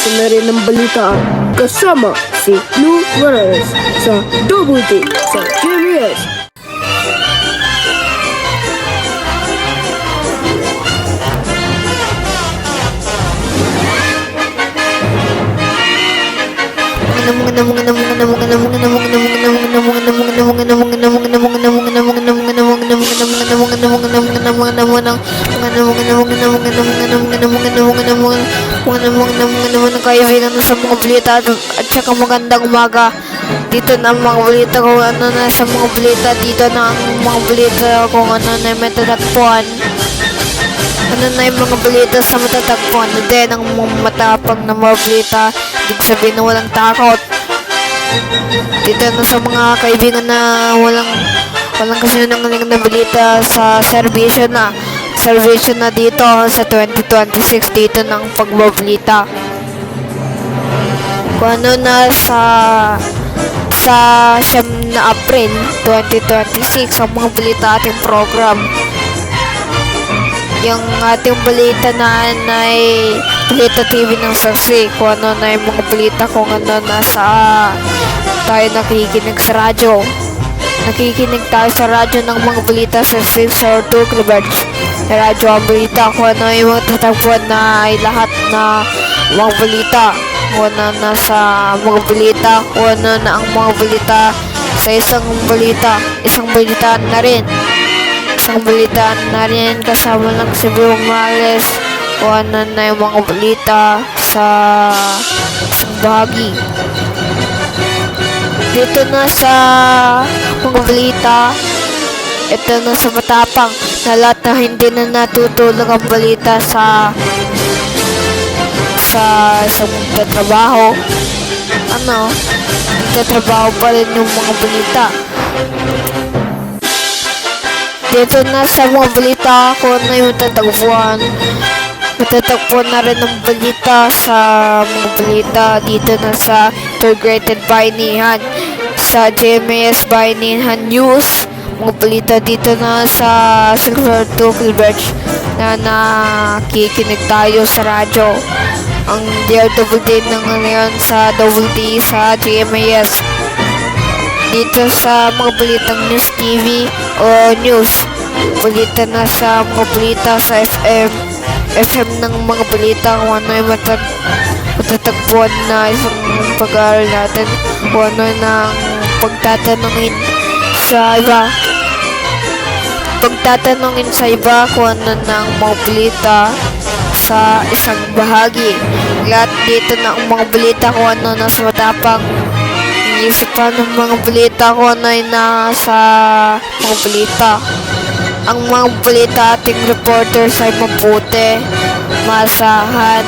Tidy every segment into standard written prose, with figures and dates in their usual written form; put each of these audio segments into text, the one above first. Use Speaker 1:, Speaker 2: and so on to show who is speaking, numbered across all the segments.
Speaker 1: Ito na rin ang balita kasama si Lou Morales sa Double D sa GMS.
Speaker 2: Kaibigan sa mga balita at saka magandang umaga. Dito na ang mga balita kung ano na sa mga balita. Dito na ang mga balita kung ano na may matatagpuan. Ano na yung mga balita sa matatagpuan. Hindi ang mga matapang na mga balita. Ibig sabihin na walang takot. Dito na sa mga kaibigan na walang kasinungaling na balita sa servisyo na dito sa 2026 dito ng pagbabalita. Kung ano na sa siyam na April 2026 ang mga balita ating program. Yung ating balita na ay Balita TV ng Saksi. Kung ano na yung mga balita, kung ano na sa tayo nakikinig sa radyo. Nakikinig tayo sa radyo ng mga balita sa 602 kHz. Radyo ang balita. Kung ano yung mga tatagpuan na ay lahat na mga balita. Kung ano na sa mga balita. Kung ano na ang mga balita sa isang balita na rin. Isang balita na rin kasama ng si Bro Morales. Kung ano na yung mga balita sa isang bahagi. Dito na sa mga balita, ito na sa matapang na lahat na hindi na natutulog ang balita sa isang trabaho. Nagtatrabaho pa rin yung mga balita. Dito na sa mga balita kung ano yung tatagpuan. Matatagpuan na rin ang balita sa mga balita dito na sa Integrated Bayanihan sa GMS Bayanihan News. Mga balita dito na sa 602 kHz na nakikinig tayo sa radyo. Ang DRWD na ngayon sa Double D sa GMS. Dito sa mga balitang News TV o News. Balita na sa mga balita sa FM ng mga balita kung ano yung matatagpuan na isang pag-aaral natin. Kung ano ng pagtatanungin sa iba. Kung ano ng mga balita sa isang bahagi. Lahat dito na ang mga balita kung ano na sa matapang. Isipan ng mga balita kung ano yung nasa mga balita. Ang mga balita ating reporters ay mabuti, maasahan.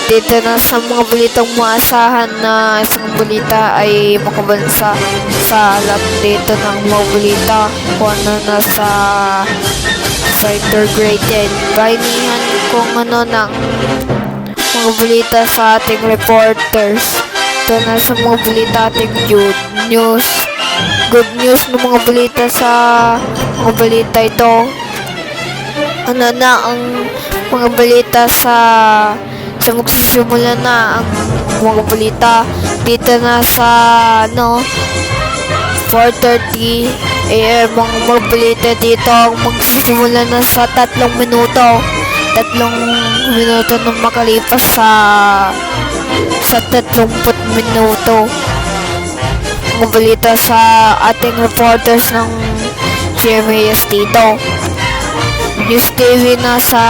Speaker 2: Dito na sa mga balitang maasahan na isang balita ay makabansa sa alam dito ng mga balita kung ano na sa Integrated Bayanihan kung ano ng mga balita sa ating reporters. Ito na sa mga balita ating good news ng mga balita sa mga balita ito. Ano na ang mga balita sa magsisimula na ang mga balita dito na sa 4:30 AM ang mga balita dito ang magsisimula na sa 3 minuto na makalipas sa 30 minuto. Mga balita sa ating reporters ng GMAS dito. News TV na sa